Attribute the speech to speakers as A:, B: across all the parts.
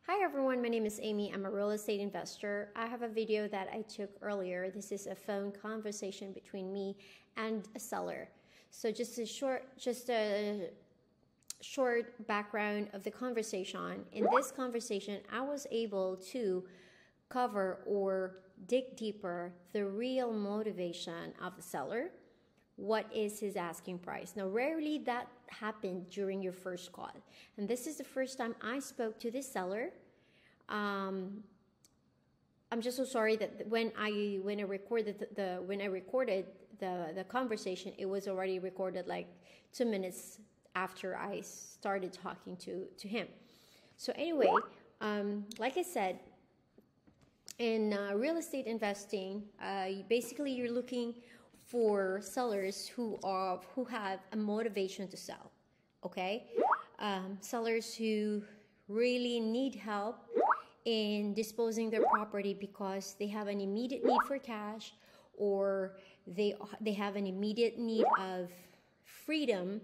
A: Hi everyone, my name is Amy. I'm a real estate investor. I have a video that I took earlier. This is a phone conversation between me and a seller. So just a short background of the conversation. In this conversation, I was able to cover or dig deeper the real motivation of the seller. What is his asking price? Now, rarely that happened during your first call. And this is the first time I spoke to this seller. I'm just so sorry that when I recorded the conversation, it was already recorded like 2 minutes after I started talking to him. So anyway, like I said, in real estate investing, basically you're looking for sellers who have a motivation to sell. Okay, sellers who really need help in disposing their property because they have an immediate need for cash, or they have an immediate need of freedom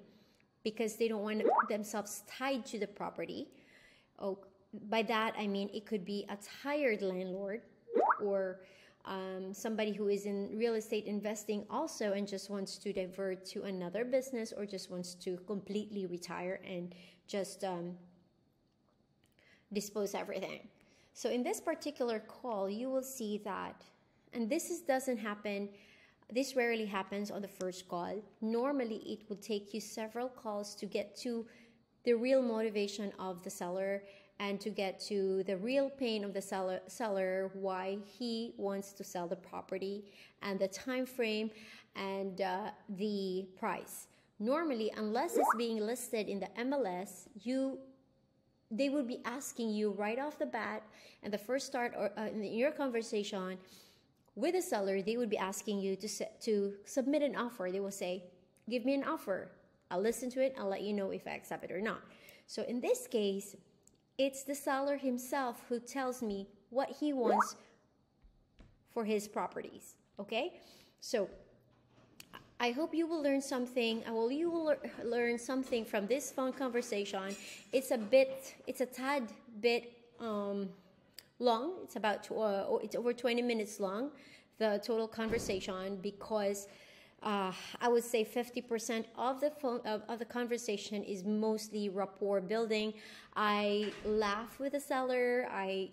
A: because they don't want themselves tied to the property. Oh, by that I mean it could be a tired landlord, or somebody who is in real estate investing also and just wants to divert to another business, or just wants to completely retire and just dispose everything. So in this particular call, you will see that, and this rarely happens on the first call. Normally, it will take you several calls to get to the real motivation of the seller and to get to the real pain of the seller, why he wants to sell the property, and the time frame, and the price. Normally, unless it's being listed in the MLS, they would be asking you right off the bat, and the first start or in your conversation with the seller, they would be asking you to submit an offer. They will say, "Give me an offer. I'll listen to it. I'll let you know if I accept it or not." So in this case, it's the seller himself who tells me what he wants for his properties. Okay, so I hope you will learn something. You will learn something from this phone conversation. It's a tad bit long. It's it's over 20 minutes long, the total conversation, because I would say 50% of the conversation is mostly rapport building. I laugh with the seller. I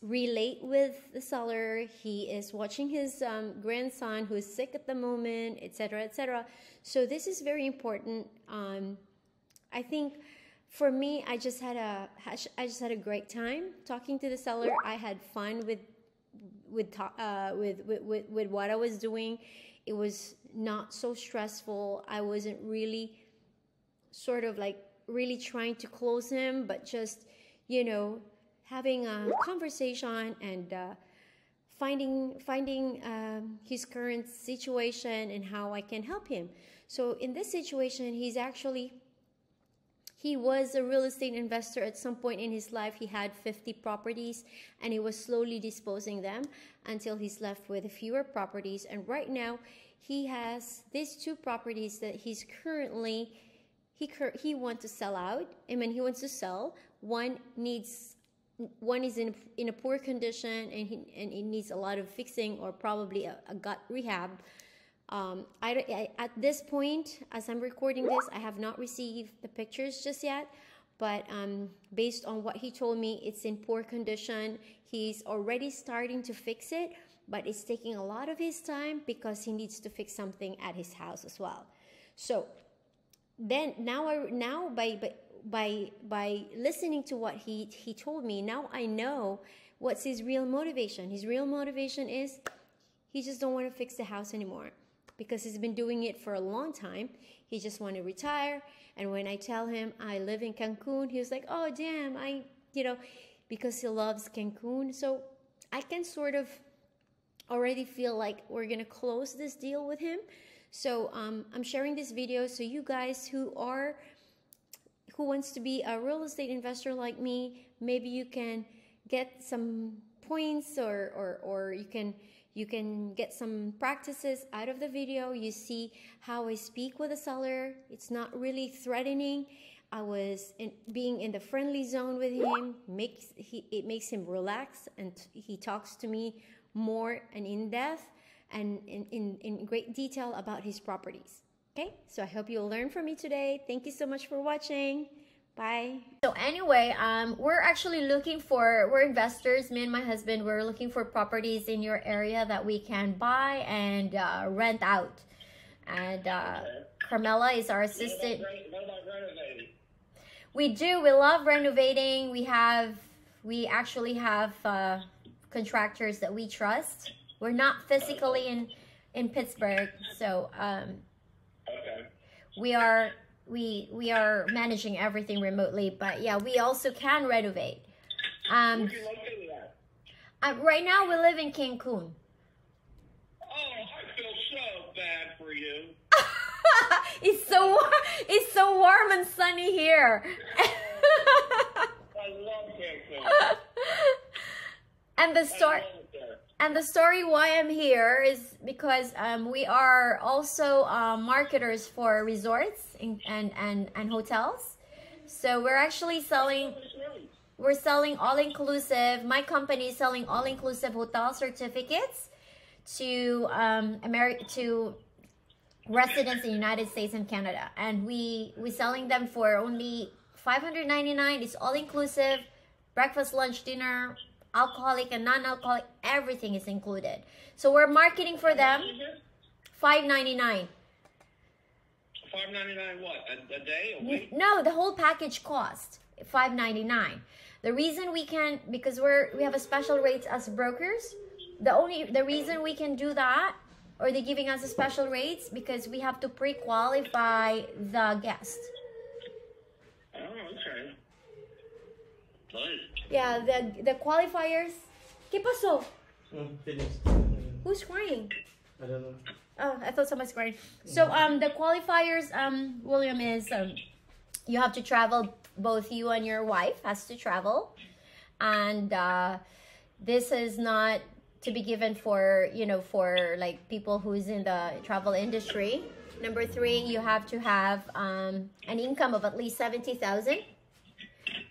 A: relate with the seller. He is watching his grandson who is sick at the moment, etc., etc. So this is very important. I think for me, I just had a great time talking to the seller. I had fun with what I was doing. It was not so stressful. I wasn't really really trying to close him, but just having a conversation and finding his current situation and how I can help him. So in this situation, he was a real estate investor. At some point in his life, he had 50 properties, and he was slowly disposing them until he's left with fewer properties. And right now, he has these 2 properties that he's currently he wants to sell out. I mean, he wants to sell. One is in a poor condition, and it needs a lot of fixing, or probably a gut rehab. At this point, as I'm recording this, I have not received the pictures just yet, but based on what he told me, it's in poor condition. He's already starting to fix it, but it's taking a lot of his time because he needs to fix something at his house as well. So then now by listening to what he told me, now I know what's his real motivation. His real motivation is he just don't want to fix the house anymore, because he's been doing it for a long time. He just want to retire. And when I tell him I live in Cancun, he was like, "Oh damn, because he loves Cancun." So I can sort of already feel like we're gonna close this deal with him. So I'm sharing this video so you guys who wants to be a real estate investor like me, maybe you can get some points, or you can get some practices out of the video. You see how I speak with a seller. It's not really threatening. being in the friendly zone with him. It makes him relax, and he talks to me more and in depth and in great detail about his properties. Okay, so I hope you'll learn from me today. Thank you so much for watching. Bye. So anyway, we're investors. Me and my husband, we're looking for properties in your area that we can buy and rent out. And Carmela is our assistant.
B: What about renovating?
A: We do. We love renovating. We actually have contractors that we trust. We're not physically in Pittsburgh, so
B: Okay.
A: we are managing everything remotely. But yeah, we also can renovate.
B: Where you located at?
A: Right now we live in Cancun.
B: Oh, I feel so bad for you.
A: It's so warm and sunny here.
B: I love Cancun.
A: And the story why I'm here is because we are also marketers for resorts and hotels. So we're actually selling all-inclusive. My company is selling all-inclusive hotel certificates to to residents in the United States and Canada, and we're selling them for only $599. It's all-inclusive, breakfast, lunch, dinner, alcoholic and non-alcoholic, everything is included. So we're marketing for them. $599.
B: $5.99 what? A day? A week?
A: No, the whole package cost $599. The reason we can, because we have a special rates as brokers. The reason we can do that, or they're giving us a special rates, because we have to pre-qualify the guest.
B: Oh, okay. Nice.
A: Yeah, the qualifiers. ¿Qué pasó?
C: Finished.
A: Who's crying?
C: I don't know.
A: Oh, I thought somebody's crying. So the qualifiers, William, is you have to travel. Both you and your wife has to travel, and this is not to be given for for like people who's in the travel industry. Number 3, you have to have an income of at least $70,000.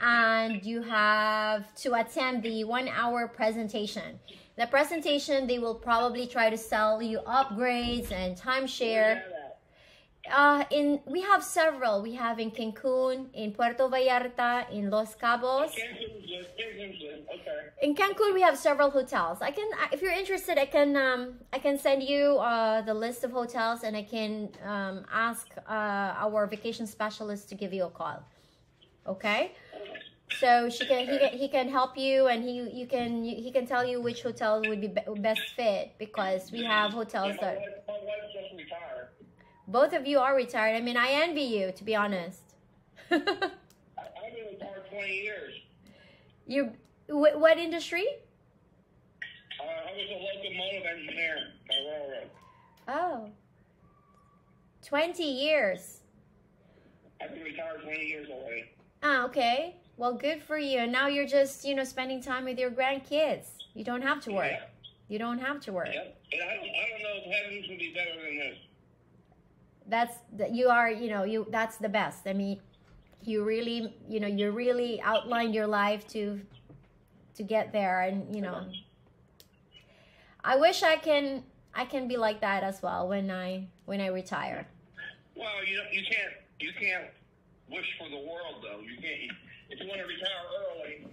A: And you have to attend the 1-hour presentation. The presentation, they will probably try to sell you upgrades and timeshare. We have several. We have in Cancun, in Puerto Vallarta, in Los Cabos.
B: Okay.
A: In Cancun, we have several hotels. If you're interested, I can send you the list of hotels, and I can ask our vacation specialist to give you a call. Okay. So he can help you, and he can tell you which hotel would be best fit, because we have hotels that.
B: My wife just retired.
A: Both of you are retired. I mean, I envy you, to be honest.
B: I've been retired 20 years.
A: What industry?
B: I was a locomotive engineer at railroad.
A: Oh, 20 years.
B: I've been retired 20 years already.
A: Ah, okay. Well, good for you. And now you're just, spending time with your grandkids. You don't have to work.
B: Yeah.
A: You don't have to work.
B: Yep. And I don't know if heaven's gonna be better than this.
A: That's the best. I mean, you really outlined your life to get there, and I wish I can be like that as well when I retire.
B: Well, you can't wish for the world, though. You can't. If you want to retire early,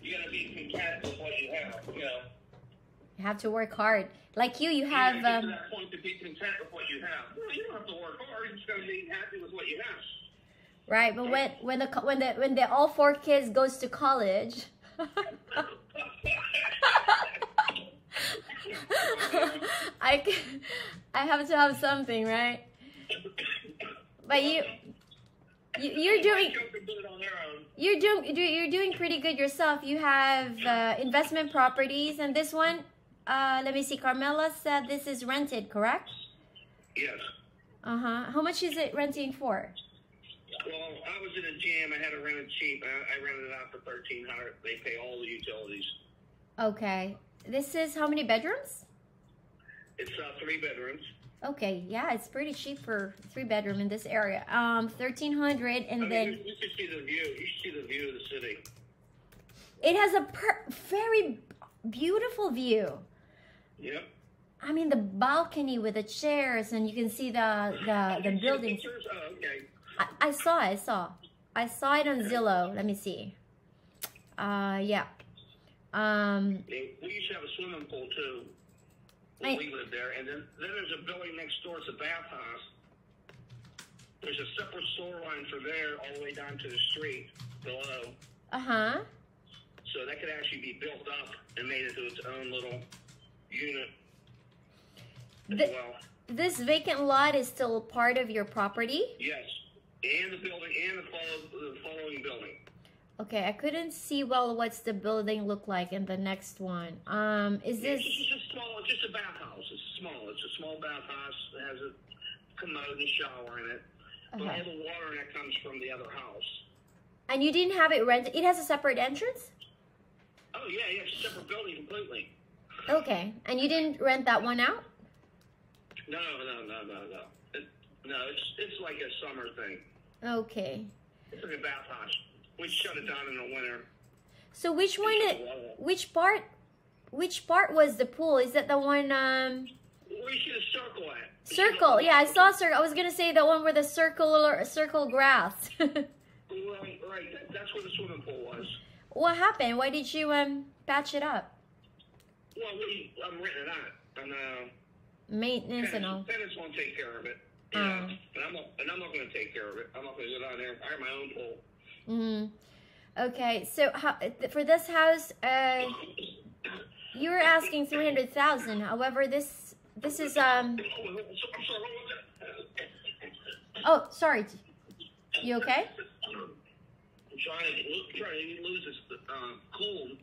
B: you gotta be content with what you have.
A: You have to work hard. Like you have.
B: You get to that point to be content with what you have. Well, you don't have to work hard. You just gotta be happy with what you have. Right,
A: but when the all 4 kids goes to college. I have to have something, right? But you're doing pretty good yourself. You have investment properties, and this one, let me see. Carmela said this is rented, correct?
B: Yes.
A: How much is it renting for?
B: Well, I was in a jam. I had to rent it cheap. I rented it out for $1,300. They pay all the utilities.
A: Okay. This is how many bedrooms?
B: It's 3 bedrooms.
A: Okay, yeah, it's pretty cheap for 3-bedroom in this area. 1,300, and then
B: you should see the view. You should see the view of the city.
A: it has a very beautiful view.
B: Yep.
A: I mean, the balcony with the chairs, and you can see the buildings.
B: Pictures? Oh, okay.
A: I saw it on Zillow. Let me see. Yeah.
B: Yeah, we used to have a swimming pool too when we lived there, and then there's a building next door. It's a bathhouse. There's a separate store line for there all the way down to the street below. So that could actually be built up and made into its own little unit as well.
A: This vacant lot is still part of your property?
B: Yes, and the building and the following building.
A: Okay, I couldn't see well what's the building look like in the next one. Is this...
B: It's just a bathhouse. It's a small bathhouse. It has a commode and shower in it. But all the water in it comes from the other house.
A: And you didn't have it rented? It has a separate entrance?
B: Oh, yeah, it's a separate building completely.
A: Okay, and you didn't rent that one out?
B: No. It's like a summer thing.
A: Okay.
B: It's like a bathhouse. We shut it down in the winter.
A: So which part was the pool? Is that the one
B: We should have circle it.
A: circle? Yeah, I saw circle. I was gonna say the one with the circle grass.
B: Right. That's where the swimming pool was.
A: What happened? Why did you patch it up?
B: Well, I'm renting it out. And
A: Maintenance and all.
B: tenants won't take care of it. Yeah. And I'm not going to take care of it. I'm not going to go down there. I have my own pool.
A: Okay, so for this house, you were asking 300,000. However, this is
B: I'm sorry, what was that?
A: Oh, sorry. You okay?
B: I'm trying to lose this cold.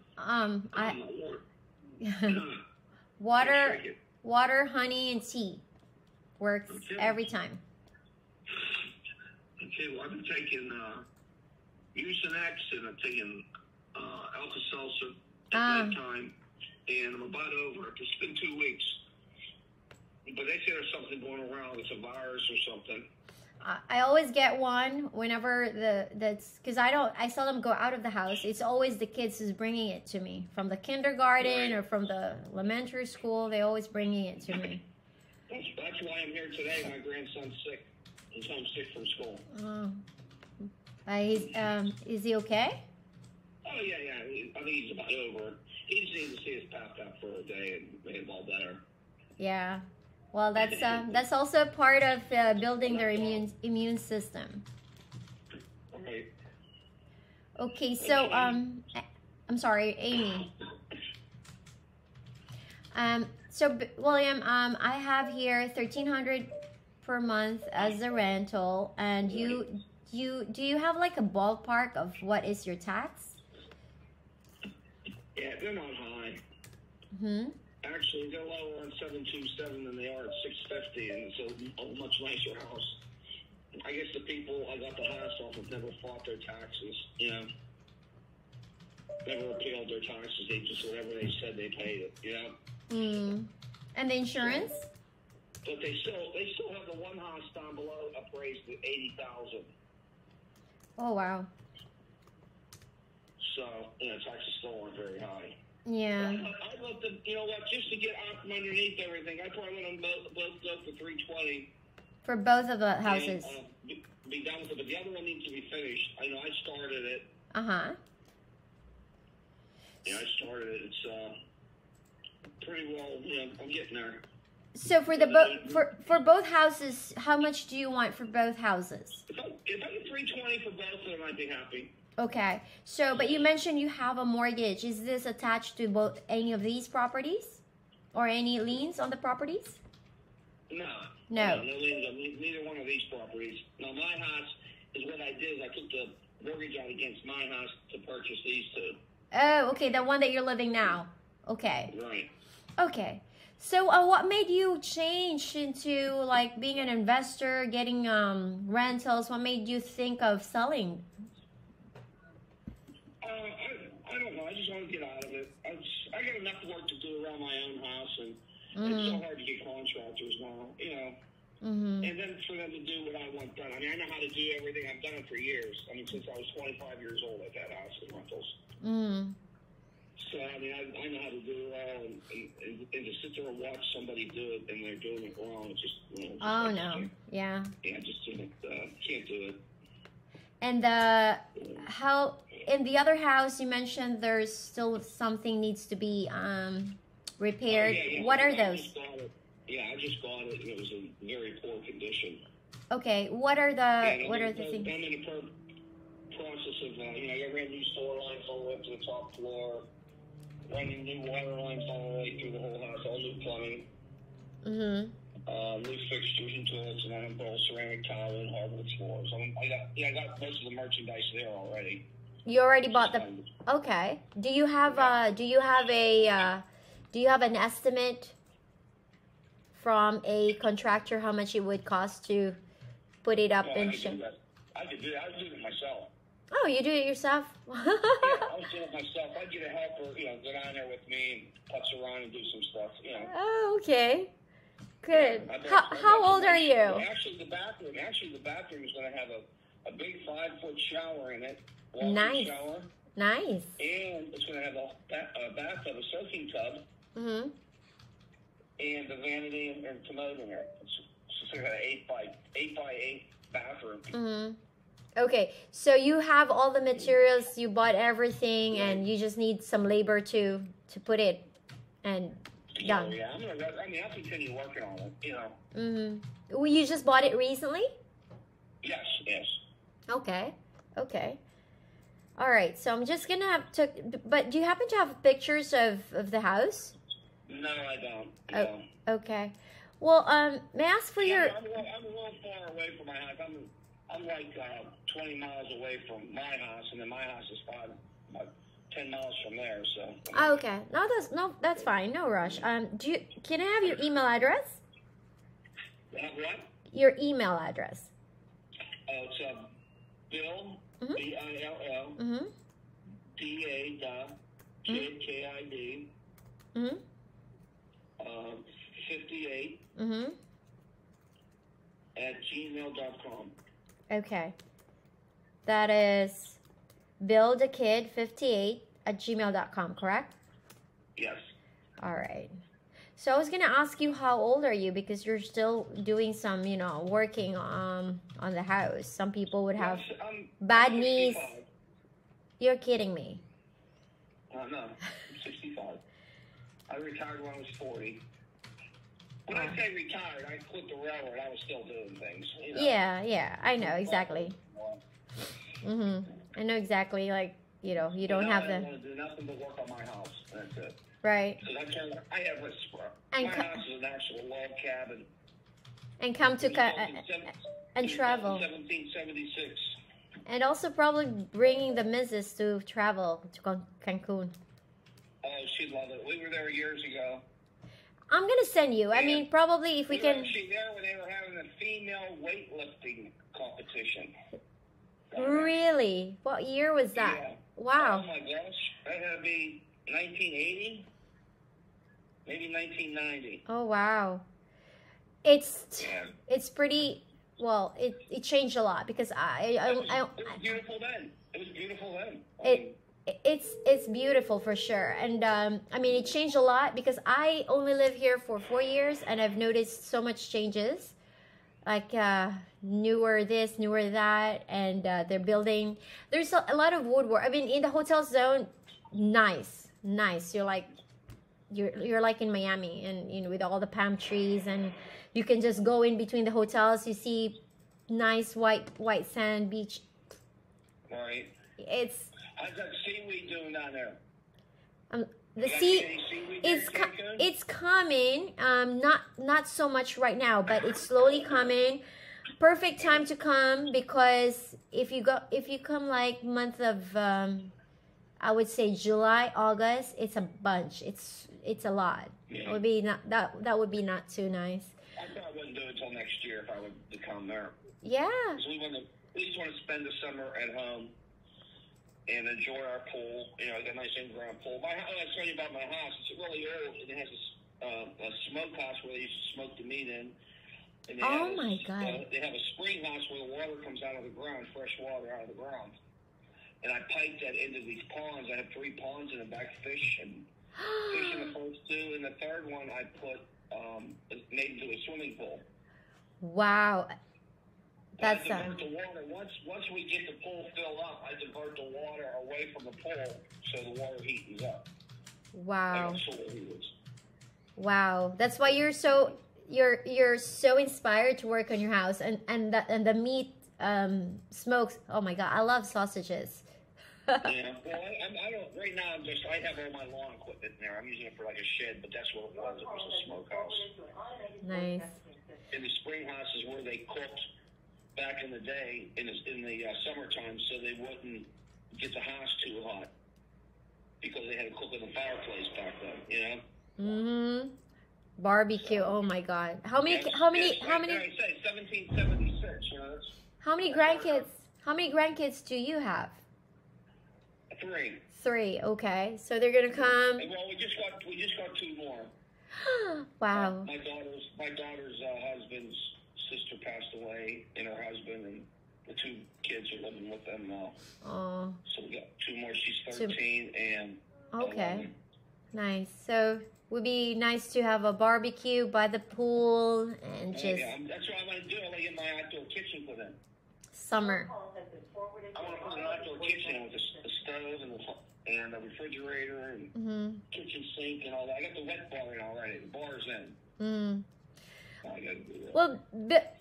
A: Water, honey, and tea works every time.
B: Okay, well, I've been taking Mucinex and I'm taking Alka-Seltzer at bedtime, and I'm about over it. It's been 2 weeks. But they say there's something going around. It's a virus or something.
A: I always get one whenever because I seldom go out of the house. It's always the kids who's bringing it to me from the kindergarten or from the elementary school. They always bringing it to me.
B: That's why I'm here today. My grandson's sick. He's home sick from school.
A: Is he okay?
B: Oh yeah. I think he's about over it. He just needs to see his pap for a day and make it all better.
A: Yeah. Well, that's also part of building their immune system.
B: Okay.
A: Okay, so I'm sorry, Amy. So William, I have here 1,300 per month as a rental, and do you have like a ballpark of what is your tax?
B: Yeah, they're not high. Actually, they're lower on 727 than they are at 650, and it's a much nicer house. I guess the people I got the house off have never fought their taxes, never appealed their taxes. They just, whatever they said, they paid it,
A: And the insurance?
B: But they still have the one house down below appraised at 80,000.
A: Oh wow.
B: So, taxes still aren't very high.
A: Yeah.
B: I'd love to, just to get out from underneath everything, I'd probably let them both go for 320.
A: For both of the houses.
B: And, be done with it, but the other one needs to be finished. I know I started it. Yeah, I started it. It's pretty well, I'm getting there.
A: So for for both houses, how much do you want for both houses?
B: If I get 320 for both of them, I'd be happy.
A: Okay. So, but you mentioned you have a mortgage. Is this attached to any of these properties? Or any liens on the properties?
B: No.
A: No.
B: No liens on neither one of these properties. Now, my house is what I did. I took the mortgage out against my house to purchase these two.
A: Oh, okay. The one that you're living now. Okay.
B: Right.
A: Okay. So, what made you change into like being an investor, getting rentals? What made you think of selling?
B: I don't know. I just want to get out of it. I got enough work to do around my own house, and It's so hard to get contractors now, you know. And then for them to do what I want done. I mean, I know how to do everything. I've done it for years. I mean, since I was 25 years old, I've had house rentals. So, I mean, I know how to do it all. And to sit there and watch somebody do it and they're doing it wrong, it's just, you know.
A: Oh, no. Yeah.
B: Yeah, I just can't do it.
A: And how in the other house you mentioned there's still something needs to be repaired.
B: Yeah.
A: What are
B: I
A: those?
B: just got it. Yeah, I just got it and it was in very poor condition.
A: Okay, what are the
B: And
A: things?
B: I'm in the process of you know, I ran new store lines all the way up to the top floor, running new water lines all the way through the whole house, all new plumbing. New fixtures and toilets, and I'm all ceramic tile and hardwood floors. I got most of the merchandise there already.
A: You already bought the. Okay. Do you have an estimate from a contractor how much it would cost to put it up in shape?
B: I could do it. I was doing it myself.
A: Oh, you do it yourself?
B: Yeah, I was doing it myself. I'd get a helper, you know, go down there with me and putz around and do some stuff, you know.
A: Oh, okay. Good.
B: Yeah,
A: How old are you?
B: Actually, the bathroom is going to have a big 5-foot shower in it.
A: Nice.
B: Shower.
A: Nice.
B: And it's going to have a bathtub, a soaking tub. And the vanity and commode in there. It's like an 8x8 bathroom.
A: Okay, so you have all the materials, you bought everything, and you just need some labor to put it and done.
B: Yeah, I'll continue working on it, you know.
A: Well, you just bought it recently?
B: Yes.
A: Okay. All right, so I'm just gonna have to. But do you happen to have pictures of the house?
B: No, I don't. No.
A: Okay. Well, may I ask for your?
B: I'm a little far away from my house. I'm like 20 miles away from my house, and then my house is about 10 miles from there. So.
A: Oh, okay. That's fine. No rush. Can I have your email address?
B: What?
A: Your email address.
B: It's Bill Bill Da Kid 58 at gmail.com.
A: Okay. That is buildakid58 at gmail.com, correct?
B: Yes.
A: All right. So I was going to ask you, how old are you? Because you're still doing some, working on the house. Some people would have bad knees. You're kidding me.
B: No, I'm 65. I retired when I was 40. When I say retired, I quit the railroad. I was still doing things. You know?
A: Yeah. I know exactly. I know exactly. Like, you don't have the.
B: I want to do nothing but work on my house. That's it.
A: Right.
B: So I have my house is an actual log cabin.
A: And come to and travel.
B: 1776.
A: And also probably bringing the missus to travel to Cancun.
B: Oh, she'd love it. We were there years ago.
A: I'm gonna send you. I mean, probably if we can.
B: We were actually there when they were having a female weightlifting competition.
A: Really? What year was that?
B: Yeah.
A: Wow.
B: Oh my gosh, that had to be 1980, maybe 1990.
A: Oh wow. It's pretty. Well, it changed a lot because
B: it was beautiful then. It was beautiful then.
A: It's beautiful for sure, and I mean it changed a lot because I only live here for 4 years and I've noticed so much changes, like newer this, newer that, and they're building. There's a lot of woodwork. I mean, in the hotel zone, nice. You're like in Miami, and with all the palm trees, and you can just go in between the hotels. You see nice white sand beach.
B: Right. How's that seaweed doing down there?
A: The sea, it's coming. Not so much right now, but it's slowly coming. Perfect time to come because if you come like month of I would say July, August, it's a bunch. It's a lot.
B: Yeah.
A: It would be that would be not too nice.
B: I thought I wouldn't do it until next year if I would to come there.
A: Yeah.
B: We just want to spend the summer at home and enjoy our pool. I got a nice in-ground pool. I was telling you about my house. It's really old, and it has this a smokehouse where they used to smoke the meat in. And they
A: Oh
B: have
A: my God.
B: They have a spring house where the water comes out of the ground, fresh water out of the ground. And I piped that into these ponds. I have 3 ponds in the back, fish in the first 2, and the third one I put made into a swimming pool.
A: Wow. That's
B: I divert the water. Once we get the pool filled up, I divert the water away from the pool so the water heats up.
A: wow.
B: Like solar heaters.
A: Wow. That's why you're so inspired to work on your house, and the meat smokes. Oh my God, I love sausages.
B: Yeah. Well, I don't. Right now, I have all my lawn equipment in there. I'm using it for like a shed, but that's what it was. It was a smokehouse.
A: Nice.
B: And the spring house is where they cooked back in the day in the summertime, so they wouldn't get the house too hot because they had to cook in the fireplace back then. You know.
A: Mm-hmm. Barbecue. Oh my God. How many?
B: I say 1776. You know.
A: How many grandkids? How many grandkids do you have?
B: 3.
A: 3. Okay. So they're gonna come.
B: Well, we just got 2 more.
A: Wow.
B: My daughter's husband's sister passed away, and her husband, and the 2 kids are living with them now.
A: Oh.
B: So we got 2 more. She's 13 and
A: okay.
B: 11.
A: Nice. So would be nice to have a barbecue by the pool and just
B: Yeah, that's what I'm gonna do. I'm gonna get my outdoor kitchen put in.
A: summer.
B: I want to put an outdoor kitchen with a stove and a refrigerator and kitchen sink and all that. I got the wet bar in already. The bar's in.
A: Mm.
B: I gotta do that.
A: Well,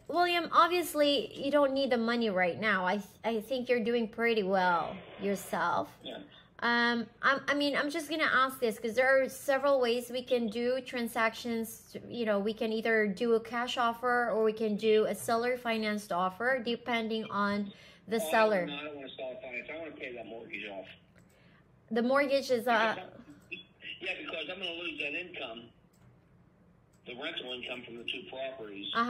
A: William, obviously you don't need the money right now. I think you're doing pretty well yourself.
B: Yeah.
A: I'm just gonna ask this because there are several ways we can do transactions. You know, we can either do a cash offer or we can do a seller financed offer, depending on the seller.
B: No, I don't want to sell finance. I want to pay that mortgage off.
A: The mortgage is
B: Yeah, because I'm going to lose that income, the rental income from the 2 properties. So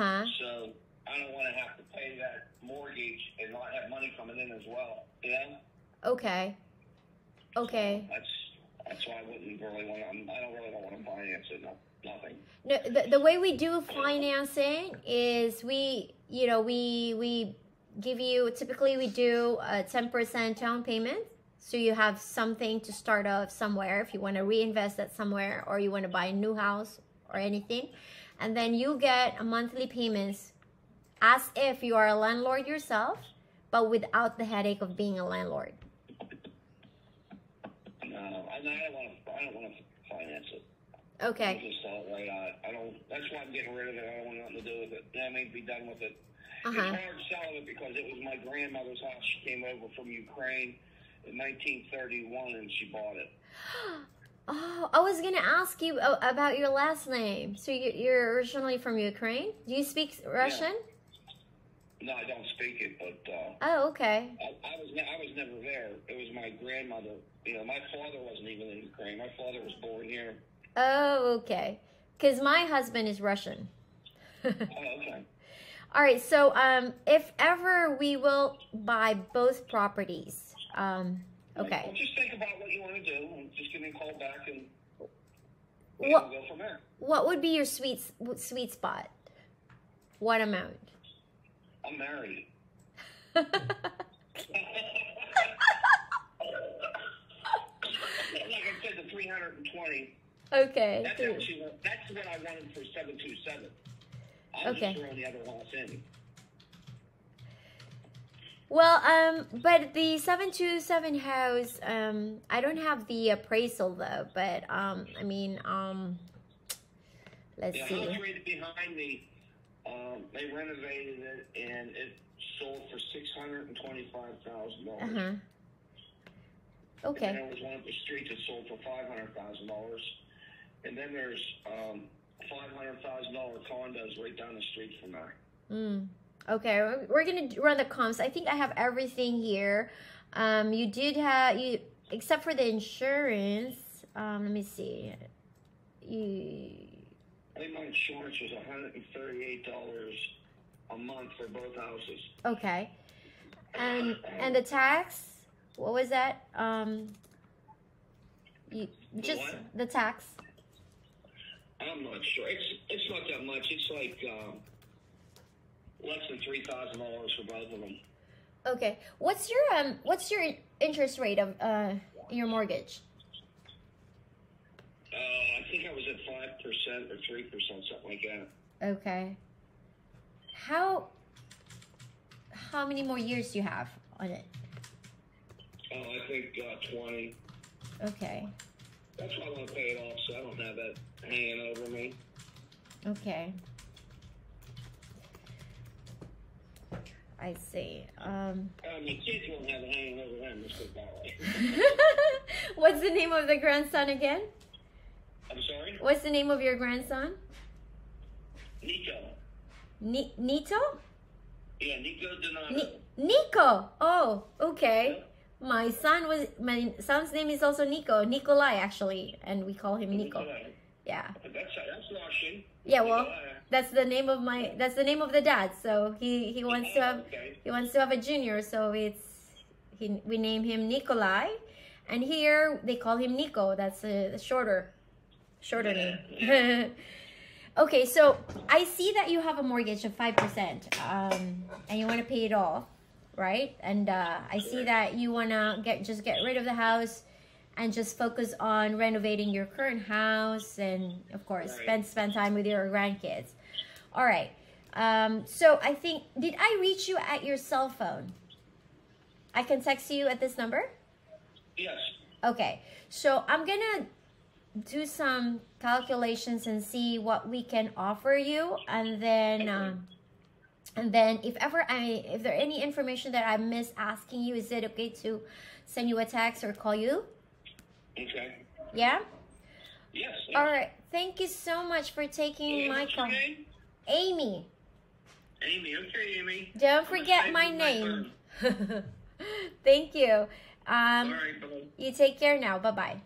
B: I don't want to have to pay that mortgage and not have money coming in as well. Yeah.
A: Okay.
B: So that's why I wouldn't really want to. I don't really want to finance it. No, nothing.
A: No, the way we do financing is we give you, typically we do a 10% down payment. So you have something to start off somewhere if you want to reinvest that somewhere or you want to buy a new house or anything. And then you get a monthly payments as if you are a landlord yourself, but without the headache of being a landlord.
B: No, I don't want to finance it.
A: Okay.
B: I'm just sell it right out. I don't. That's why I'm getting rid of it. I don't want nothing to do with it. I mean, be done with it. It's hard selling it because it was my grandmother's house. She came over from Ukraine in 1931, and she bought it.
A: Oh, I was gonna ask you about your last name. So you're originally from Ukraine? Do you speak Russian?
B: No, I don't speak it, but
A: oh, okay.
B: I was never there. It was my grandmother. You know, my father wasn't even in Ukraine. My father was born here.
A: Oh, okay. Because my husband is Russian.
B: Oh, okay.
A: All right. So, if ever we will buy both properties, okay.
B: Well, just think about what you want to do, and just give me a call back, and we'll go from there.
A: What would be your sweet spot? What amount?
B: I'm married. Like I said, the 320.
A: Okay.
B: That's what I wanted for 727. I'm just throwing the other house in.
A: Well, but the 727 house, I don't have the appraisal though, but I mean, let's see.
B: The house right behind me, they renovated it and it sold for $625,000.
A: Okay.
B: And there was one up the street that sold for $500,000, and then there's $500,000 condos right down the street from there.
A: Okay, we're gonna run the comps. I think I have everything here. You did have except for the insurance. Let me see.
B: I think my insurance was $138 a month for both houses.
A: Okay, and the tax. What was that? The tax.
B: I'm not sure. It's not that much. It's like less than $3,000 for both of them.
A: Okay. What's your interest rate of your mortgage?
B: I think I was at 5% or 3%, something like that.
A: Okay. How many more years do you have on it?
B: I think 20.
A: Okay.
B: That's why I want to pay it off, so I don't have that hanging over me.
A: Okay. I see.
B: My kids won't have it hanging over them. Let's put it that way.
A: What's the name of the grandson again?
B: I'm sorry?
A: What's the name of your grandson?
B: Nico.
A: Nito?
B: Yeah, Nico Donato.
A: Nico. Oh, okay.
B: Yeah.
A: My son's name is also Nico. Nikolai, actually, and we call him Nico. Yeah.
B: That's Russian.
A: Yeah, well, that's the name of the dad. So he wants to have a junior. So we name him Nikolai, and here they call him Nico. That's a shorter name.
B: Yeah.
A: Okay, so I see that you have a mortgage of 5%, and you want to pay it off, right? And I see that you want to get rid of the house and just focus on renovating your current house, and of course spend time with your grandkids. All right. So I think, did I reach you at your cell phone? I can text you at this number?
B: Yes.
A: Okay. So I'm gonna do some calculations and see what we can offer you, and then if there any information that I missed asking you, is it okay to send you a text or call you?
B: Okay.
A: Yeah?
B: Yes.
A: All right. Thank you so much for taking my call.
B: What's your name?
A: Amy.
B: Amy. Okay, Amy.
A: Don't forget my name. Thank you.
B: All right, bye.
A: You take care now. Bye-bye.